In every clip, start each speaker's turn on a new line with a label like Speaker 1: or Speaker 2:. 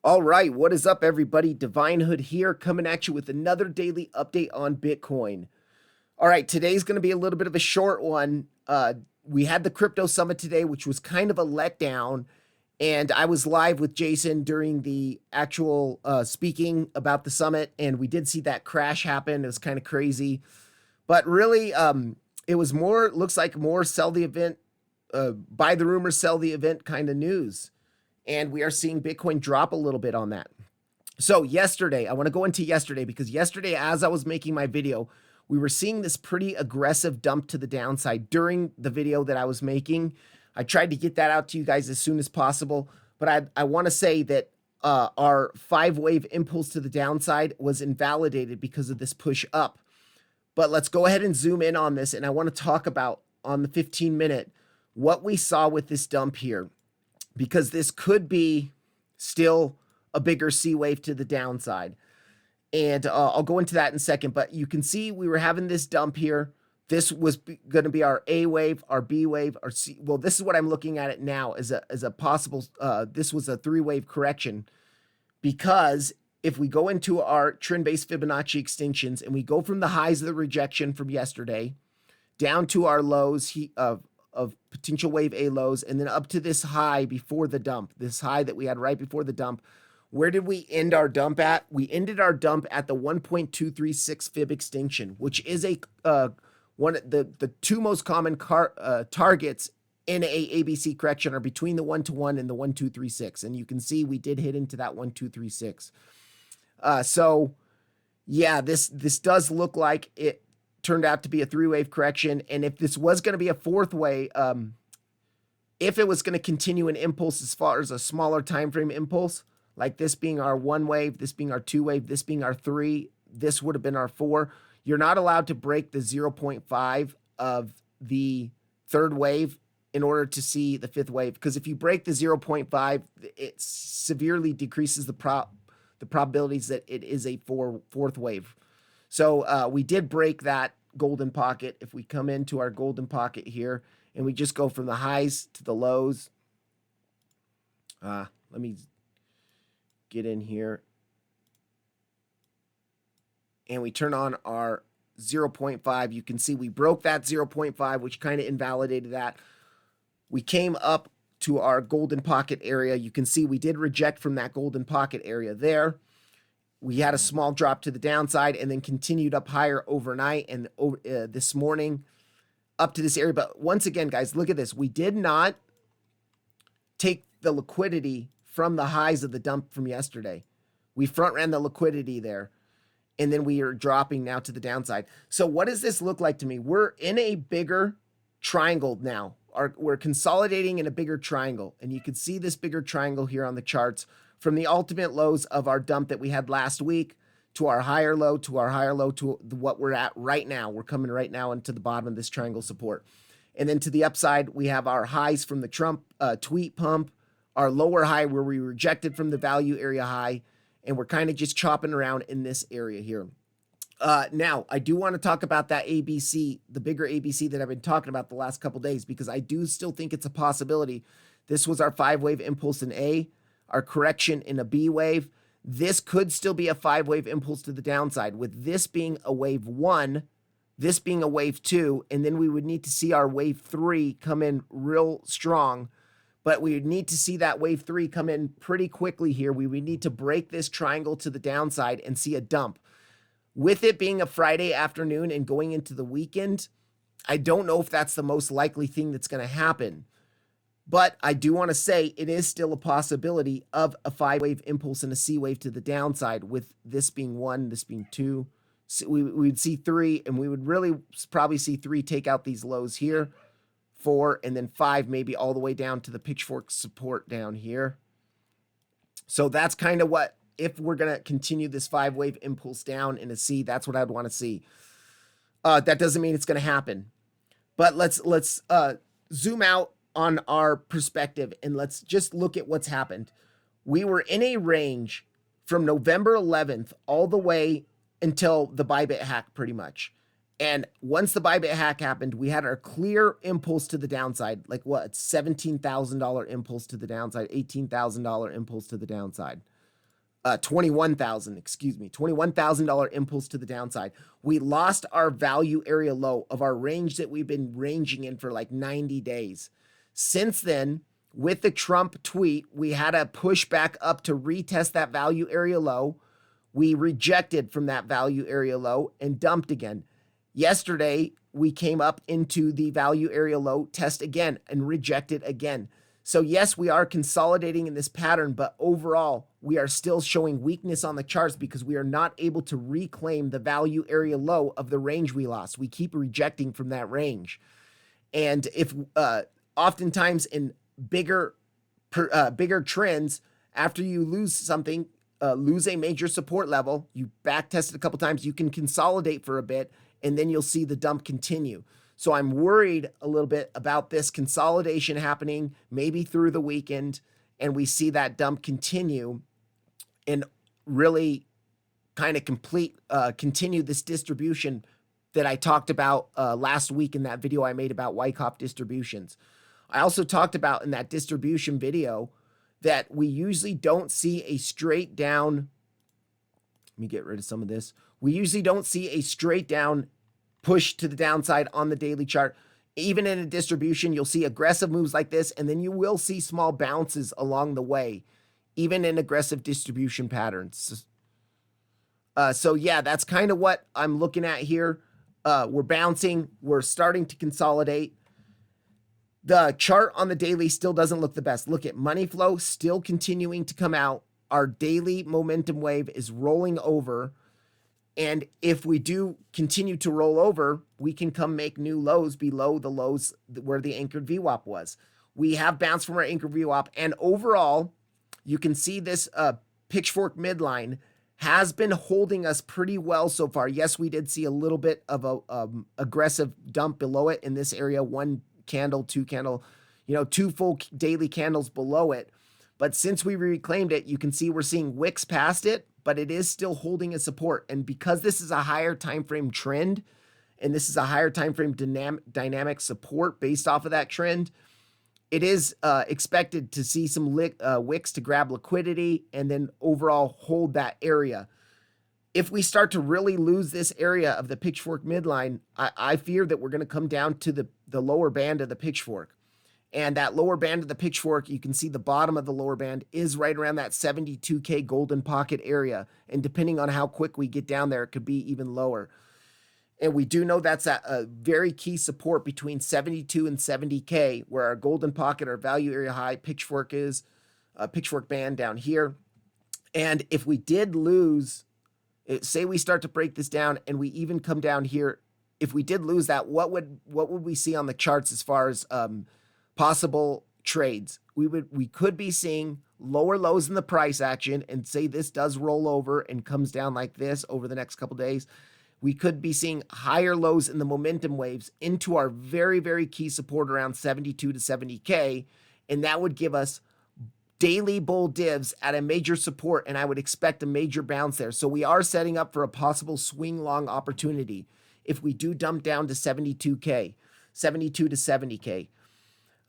Speaker 1: All right, what is up, everybody? Divine Hood here, coming at you with another daily update on Bitcoin. All right, today's going to be a little bit of a short one. We had the crypto summit today, which was kind of a letdown, and I was live with Jason during the actual speaking about the summit, and we did see that crash happen. It was kind of crazy, but really, it was more looks like more sell the event, buy the rumor, sell the event kind of news. And we are seeing Bitcoin drop a little bit on that. So yesterday, I want to go into yesterday because yesterday, as I was making my video, we were seeing this pretty aggressive dump to the downside during the video that I was making. I tried to get that out to you guys as soon as possible, but I want to say that our 5-wave impulse to the downside was invalidated because of this push up. But let's go ahead and zoom in on this, and I want to talk about on the 15-minute what we saw with this dump here, because this could be still a bigger C wave to the downside. And I'll go into that in a second, but you can see we were having this dump here. This was going to be our A wave, our B wave, our C. Well, this is what I'm looking at it now as a possible, this was a 3-wave correction, because if we go into our trend-based Fibonacci extinctions and we go from the highs of the rejection from yesterday down to our lows of potential wave A lows, and then up to this high before the dump, this high that we had right before the dump. Where did we end our dump at? We ended our dump at the 1.236 fib extinction, which is a one of the two most common targets in a ABC correction are between the 1-to-1 and the 1.236, and you can see we did hit into that 1.236. So yeah, this does look like it turned out to be a 3-wave correction. And if this was going to be a 4th wave, if it was going to continue an impulse as far as a smaller time frame impulse, like this being our 1 wave, this being our 2 wave, this being our 3, this would have been our 4. You're not allowed to break the 0.5 of the 3rd wave in order to see the 5th wave, because if you break the 0.5, it severely decreases the probabilities that it is a 4th wave. So we did break that golden pocket. If we come into our golden pocket here and we just go from the highs to the lows, let me get in here, and we turn on our 0.5, you can see we broke that 0.5, which kind of invalidated that. We came up to our golden pocket area. You can see we did reject from that golden pocket area there. We had a small drop to the downside and then continued up higher overnight and this morning up to this area. But once again, guys, look at this. We did not take the liquidity from the highs of the dump from yesterday. We front ran the liquidity there, and then we are dropping now to the downside. So what does this look like to me? We're in a bigger triangle now. We're consolidating in a bigger triangle, and you can see this bigger triangle here on the charts from the ultimate lows of our dump that we had last week to our higher low, to our higher low, to what we're at right now. We're coming right now into the bottom of this triangle support. And then to the upside, we have our highs from the Trump tweet pump, our lower high where we rejected from the value area high, and we're kind of just chopping around in this area here. Now, I do want to talk about that ABC, the bigger ABC that I've been talking about the last couple days, because I do still think it's a possibility. This was our 5-wave impulse in A, our correction in a B wave. This could still be a 5-wave impulse to the downside, with this being a wave 1, this being a wave 2, and then we would need to see our wave 3 come in real strong. But we would need to see that wave 3 come in pretty quickly here. We would need to break this triangle to the downside and see a dump. With it being a Friday afternoon and going into the weekend, I don't know if that's the most likely thing that's going to happen. But I do want to say it is still a possibility of a 5-wave impulse and a C wave to the downside, with this being 1, this being 2. So we would see 3, and we would really probably see 3 take out these lows here, 4, and then 5 maybe all the way down to the pitchfork support down here. So that's kind of what, if we're going to continue this 5-wave impulse down in a C, that's what I'd want to see. That doesn't mean it's going to happen. But let's zoom out on our perspective, and let's just look at what's happened. We were in a range from November 11th all the way until the Bybit hack, pretty much. And once the Bybit hack happened, we had our clear impulse to the downside, like what, $17,000 impulse to the downside, $18,000 impulse to the downside. 21,000, excuse me, $21,000 impulse to the downside. We lost our value area low of our range that we've been ranging in for like 90 days. Since then, with the Trump tweet, we had a push back up to retest that value area low. We rejected from that value area low and dumped again. Yesterday, we came up into the value area low, test again, and rejected again. So yes, we are consolidating in this pattern, but overall, we are still showing weakness on the charts because we are not able to reclaim the value area low of the range we lost. We keep rejecting from that range. And if oftentimes in bigger trends, after you lose something, lose a major support level, you back test it a couple times, you can consolidate for a bit, and then you'll see the dump continue. So I'm worried a little bit about this consolidation happening maybe through the weekend, and we see that dump continue and really kind of continue this distribution that I talked about last week in that video I made about Wyckoff distributions. I also talked about in that distribution video that we usually don't see a straight down. Let me get rid of some of this. We usually don't see a straight down push to the downside on the daily chart. Even in a distribution, you'll see aggressive moves like this, and then you will see small bounces along the way, even in aggressive distribution patterns. So yeah, that's kind of what I'm looking at here. We're bouncing. We're starting to consolidate. The chart on the daily still doesn't look the best. Look at money flow still continuing to come out. Our daily momentum wave is rolling over. And if we do continue to roll over, we can come make new lows below the lows where the anchored VWAP was. We have bounced from our anchored VWAP. And overall, you can see this pitchfork midline has been holding us pretty well so far. Yes, we did see a little bit of a aggressive dump below it in this area, one candle, two candle, two full daily candles below it. But since we reclaimed it, you can see we're seeing wicks past it, but it is still holding a support. And because this is a higher time frame trend, and this is a higher time frame dynamic support based off of that trend, it is expected to see some wicks to grab liquidity and then overall hold that area. If we start to really lose this area of the pitchfork midline, I fear that we're going to come down to the lower band of the pitchfork. And that lower band of the pitchfork, you can see the bottom of the lower band is right around that 72K golden pocket area. And depending on how quick we get down there, it could be even lower. And we do know that's a very key support between 72 and 70K, where our golden pocket, our value area high pitchfork is, pitchfork band down here. And if we did lose, say we start to break this down and we even come down here, if we did lose that, what would we see on the charts as far as possible trades? We could be seeing lower lows in the price action, and say this does roll over and comes down like this over the next couple days. We could be seeing higher lows in the momentum waves into our very, very key support around 72 to 70K. And that would give us daily bull divs at a major support. And I would expect a major bounce there. So we are setting up for a possible swing long opportunity if we do dump down to 72K, 72 to 70K.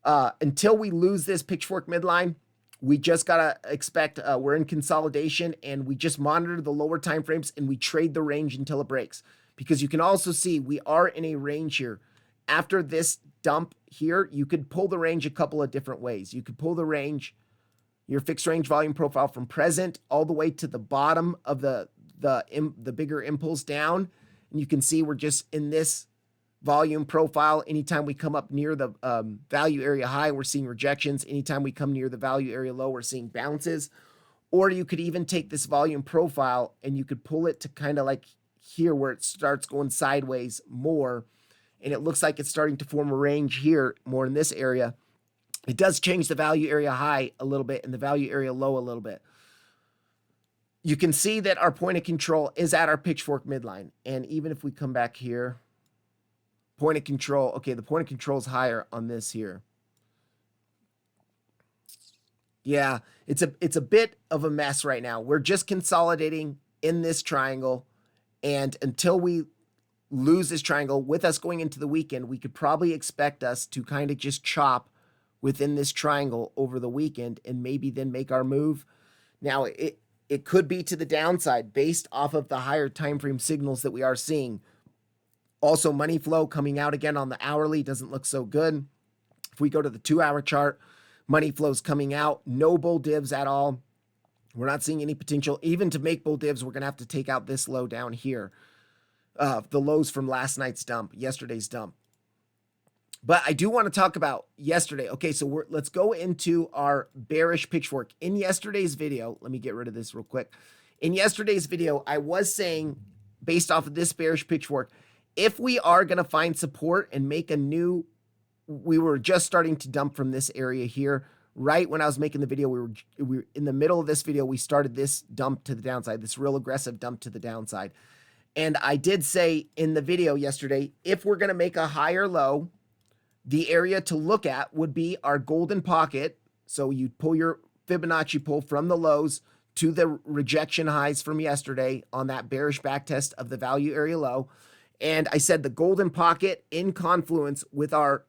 Speaker 1: Until we lose this pitchfork midline, we just got to expect we're in consolidation, and we just monitor the lower time frames and we trade the range until it breaks. Because you can also see we are in a range here. After this dump here, you could pull the range a couple of different ways. You could pull the range, your fixed range volume profile, from present all the way to the bottom of the bigger impulse down. And you can see we're just in this volume profile. Anytime we come up near the value area high, we're seeing rejections. Anytime we come near the value area low, we're seeing bounces. Or you could even take this volume profile and you could pull it to kind of like here where it starts going sideways more. And it looks like it's starting to form a range here more in this area. It does change the value area high a little bit and the value area low a little bit. You can see that our point of control is at our pitchfork midline. And even if we come back here, point of control, okay, the point of control is higher on this here. Yeah, it's a bit of a mess right now. We're just consolidating in this triangle, and until we lose this triangle, with us going into the weekend, we could probably expect us to kind of just chop within this triangle over the weekend and maybe then make our move. Now, it could be to the downside based off of the higher time frame signals that we are seeing. Also, money flow coming out again on the hourly doesn't look so good. If we go to the 2-hour chart, money flows coming out, no bull divs at all. We're not seeing any potential. Even to make bull divs, we're going to have to take out this low down here. The lows from last night's dump, yesterday's dump. But I do want to talk about yesterday. Okay, so let's go into our bearish pitchfork. In yesterday's video, let me get rid of this real quick. In yesterday's video, I was saying, based off of this bearish pitchfork, if we are going to find support and make a new, we were just starting to dump from this area here. Right when I was making the video, we were in the middle of this video, we started this dump to the downside, this real aggressive dump to the downside. And I did say in the video yesterday, if we're going to make a higher low, the area to look at would be our golden pocket. So you pull your Fibonacci pull from the lows to the rejection highs from yesterday on that bearish back test of the value area low. And I said the golden pocket in confluence with our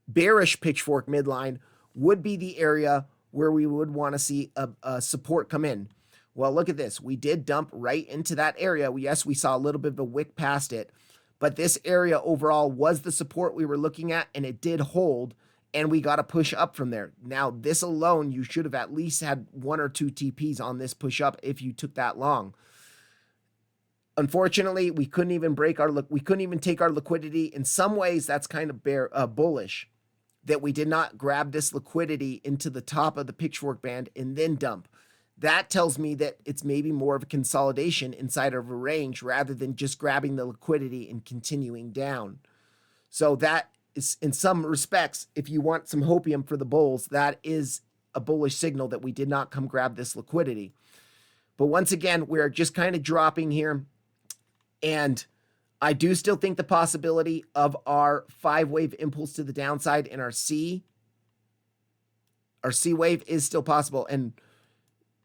Speaker 1: bearish pitchfork midline would be the area where we would want to see a support come in. Well, look at this. We did dump right into that area. Yes, we saw a little bit of a wick past it, but this area overall was the support we were looking at, and it did hold, and we got to push up from there. Now, this alone, you should have at least had 1 or 2 TPs on this push up if you took that long. Unfortunately, we couldn't even take our liquidity. In some ways, that's kind of bullish that we did not grab this liquidity into the top of the pitchfork band and then dump. That tells me that it's maybe more of a consolidation inside of a range rather than just grabbing the liquidity and continuing down. So that is, in some respects, if you want some hopium for the bulls, that is a bullish signal that we did not come grab this liquidity. But once again, we're just kind of dropping here. And I do still think the possibility of our 5-wave impulse to the downside in our C wave is still possible. And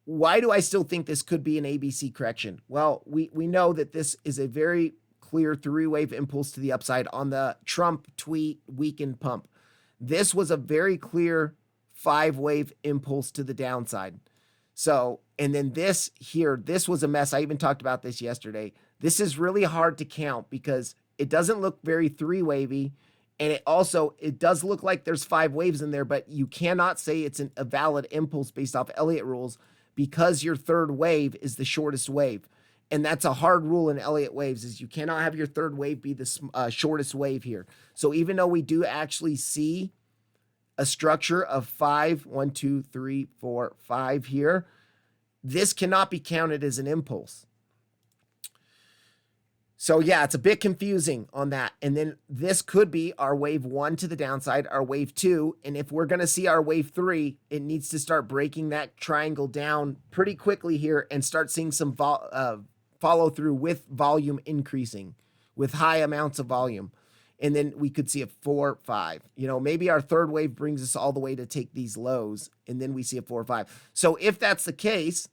Speaker 1: why do I still think this could be an ABC correction? Well, we know that this is a very clear 3-wave impulse to the upside on the Trump tweet weekend pump. This was a very clear 5-wave impulse to the downside. So, and then this here, this was a mess. I even talked about this yesterday. This is really hard to count because it doesn't look very 3-wavy. And it does look like there's 5 waves in there, but you cannot say it's a valid impulse based off Elliott rules because your 3rd wave is the shortest wave. And that's a hard rule in Elliott waves is you cannot have your 3rd wave be the shortest wave here. So even though we do actually see a structure of 5, 1, 2, 3, 4, 5 here, this cannot be counted as an impulse. So yeah, it's a bit confusing on that. And then this could be our wave 1 to the downside, our wave 2. And if we're going to see our wave 3, it needs to start breaking that triangle down pretty quickly here and start seeing some follow through with volume increasing, with high amounts of volume. And then we could see a 4, 5. You know, maybe our 3rd wave brings us all the way to take these lows, and then we see a 4, 5. So if that's the case,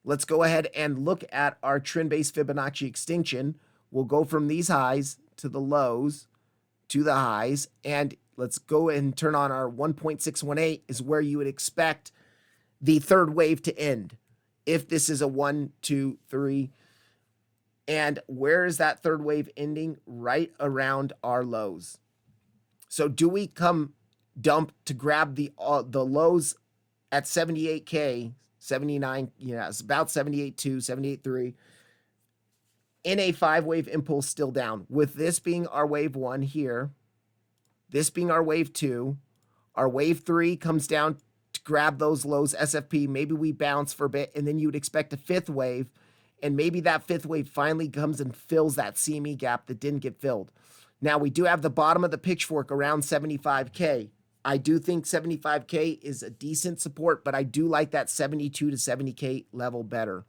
Speaker 1: let's go ahead and look at our trend-based Fibonacci extinction. We'll go from these highs to the lows to the highs, and let's go and turn on our 1.618 is where you would expect the 3rd wave to end. If this is a 1, 2, 3, and where is that 3rd wave ending? Right around our lows. So do we come dump to grab the lows at 78K, 79, it's about 78.2, 78.3, in a 5-wave impulse still down, with this being our wave 1 here, this being our wave 2, our wave 3 comes down to grab those lows, SFP, maybe we bounce for a bit, and then you would expect a 5th wave, and maybe that 5th wave finally comes and fills that CME gap that didn't get filled. Now, we do have the bottom of the pitchfork around 75K. I do think 75K is a decent support, but I do like that 72 to 70K level better.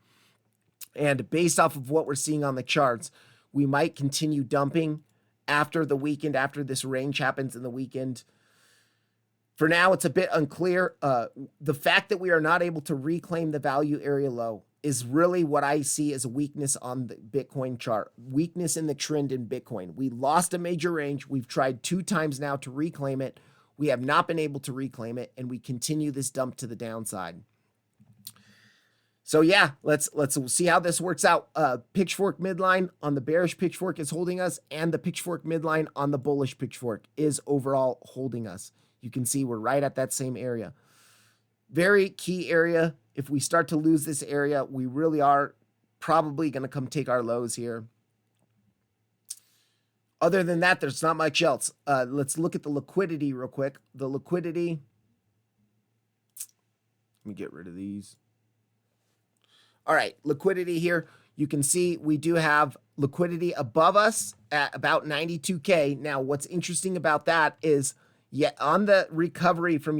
Speaker 1: And based off of what we're seeing on the charts, we might continue dumping after the weekend, after this range happens in the weekend. For now, it's a bit unclear. The fact that we are not able to reclaim the value area low is really what I see as a weakness on the Bitcoin chart, weakness in the trend in Bitcoin. We lost a major range. We've tried 2 times now to reclaim it. We have not been able to reclaim it, and we continue this dump to the downside. So yeah, let's see how this works out. Pitchfork midline on the bearish pitchfork is holding us, and the pitchfork midline on the bullish pitchfork is overall holding us. You can see we're right at that same area. Very key area. If we start to lose this area, we really are probably going to come take our lows here. Other than that, there's not much else. Let's look at the liquidity real quick. The liquidity. Let me get rid of these. All right, liquidity here. You can see we do have liquidity above us at about 92K. Now, what's interesting about that is, on the recovery from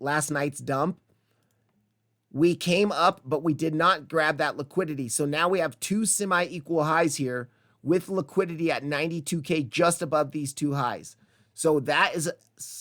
Speaker 1: last night's dump, we came up, but we did not grab that liquidity. So now we have two semi-equal highs here with liquidity at 92K just above these two highs. So that is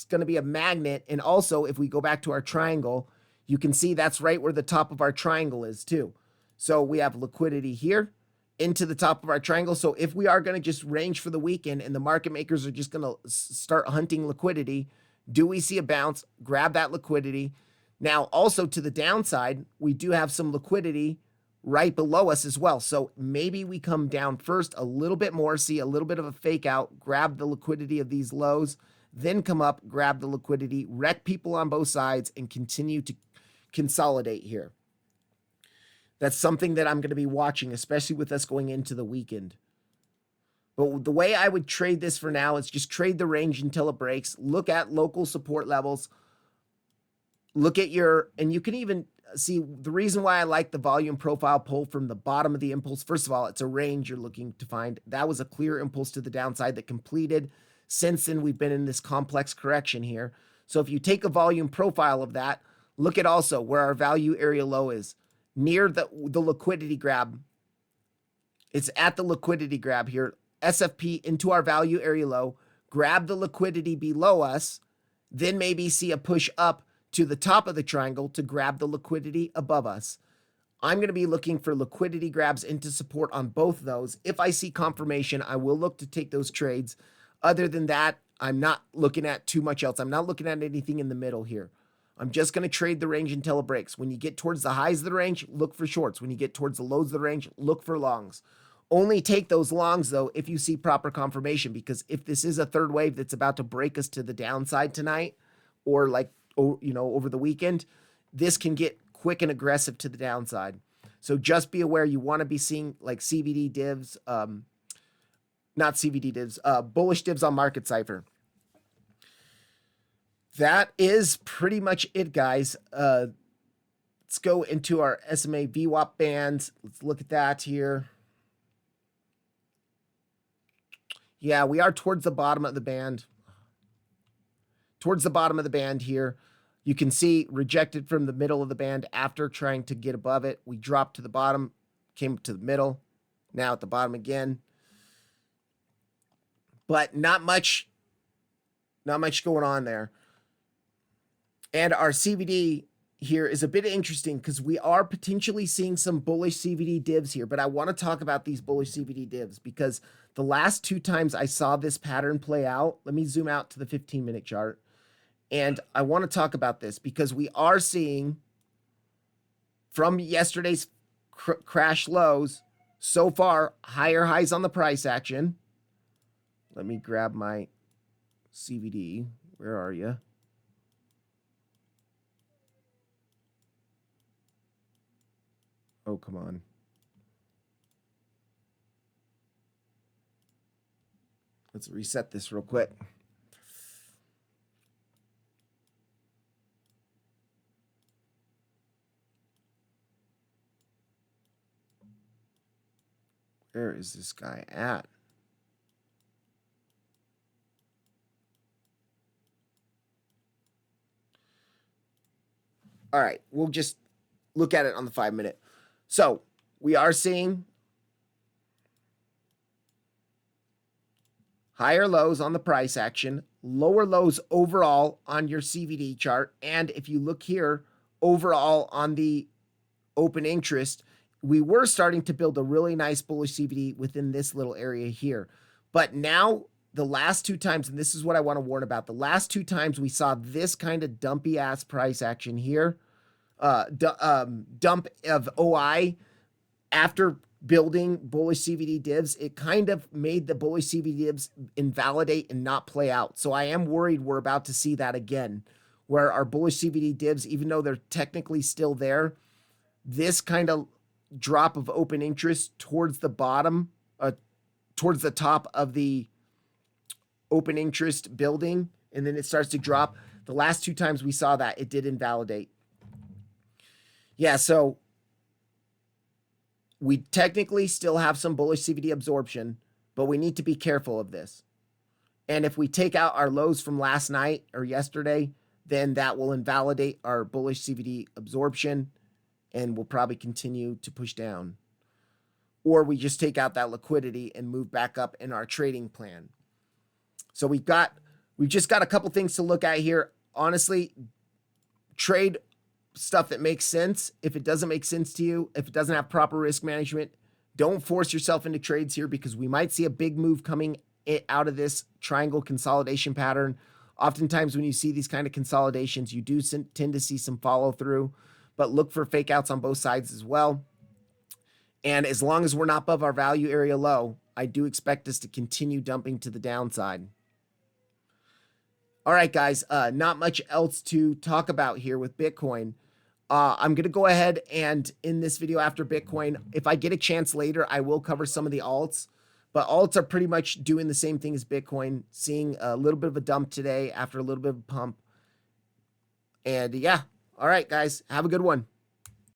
Speaker 1: going to be a magnet. And also, if we go back to our triangle, you can see that's right where the top of our triangle is too. So we have liquidity here into the top of our triangle. So if we are going to just range for the weekend and the market makers are just going to start hunting liquidity, do we see a bounce? Grab that liquidity. Now, also to the downside, we do have some liquidity right below us as well. So maybe we come down first a little bit more, see a little bit of a fake out, grab the liquidity of these lows, then come up, grab the liquidity, wreck people on both sides, and continue to consolidate here. That's something that I'm going to be watching, especially with us going into the weekend. But the way I would trade this for now is just trade the range until it breaks. Look at local support levels. Look at and you can even see the reason why I like the volume profile pull from the bottom of the impulse. First of all, it's a range you're looking to find. That was a clear impulse to the downside that completed. Since then, we've been in this complex correction here. So if you take a volume profile of that, look at also where our value area low is. Near the liquidity grab. It's at the liquidity grab here. SFP into our value area low. Grab the liquidity below us. Then maybe see a push up to the top of the triangle to grab the liquidity above us. I'm going to be looking for liquidity grabs into support on both of those. If I see confirmation, I will look to take those trades. Other than that, I'm not looking at too much else. I'm not looking at anything in the middle here. I'm just going to trade the range until it breaks. When you get towards the highs of the range, look for shorts. When you get towards the lows of the range, look for longs. Only take those longs, though, if you see proper confirmation, because if this is a third wave that's about to break us to the downside tonight, or over the weekend, this can get quick and aggressive to the downside. So just be aware you want to be seeing like CVD divs, not CVD divs, bullish divs on Market Cipher. That is pretty much it, guys. Let's go into our SMA VWAP bands. Let's look at that here. Yeah, we are towards the bottom of the band. Towards the bottom of the band here. You can see rejected from the middle of the band after trying to get above it. We dropped to the bottom, came to the middle, now at the bottom again. But not much going on there. And our CVD here is a bit interesting because we are potentially seeing some bullish CVD divs here, but I want to talk about these bullish CVD divs because the last two times I saw this pattern play out, let me zoom out to the 15-minute chart. And I want to talk about this because we are seeing from yesterday's crash lows so far higher highs on the price action. Let me grab my CVD. Where are you? Oh, come on. Let's reset this real quick. Where is this guy at? All right, we'll just look at it on the 5-minute. So we are seeing higher lows on the price action, lower lows overall on your CVD chart. And if you look here, overall on the open interest, we were starting to build a really nice bullish CVD within this little area here. But now the last two times, and this is what I want to warn about, the last two times we saw this kind of dumpy ass price action here, dump of OI after building bullish CVD divs, it kind of made the bullish CVD divs invalidate and not play out. So I am worried we're about to see that again, where our bullish CVD divs, even though they're technically still there, this kind of drop of open interest towards the bottom, towards the top of the open interest building, and then it starts to drop. The last 2 times we saw that, it did invalidate. Yeah, so we technically still have some bullish CVD absorption, but we need to be careful of this. And if we take out our lows from last night or yesterday, then that will invalidate our bullish CVD absorption and will probably continue to push down. Or we just take out that liquidity and move back up in our trading plan. So we've just got a couple things to look at here. Honestly, trade stuff that makes sense. If it doesn't make sense to you, if it doesn't have proper risk management, don't force yourself into trades here, because we might see a big move coming out of this triangle consolidation pattern. Oftentimes when you see these kind of consolidations, you do tend to see some follow through, but look for fake outs on both sides as well. And as long as we're not above our value area low, I do expect us to continue dumping to the downside. All right, guys, not much else to talk about here with Bitcoin. I'm going to go ahead and in this video after Bitcoin, if I get a chance later, I will cover some of the alts. But alts are pretty much doing the same thing as Bitcoin, seeing a little bit of a dump today after a little bit of a pump. And yeah, all right, guys, have a good one.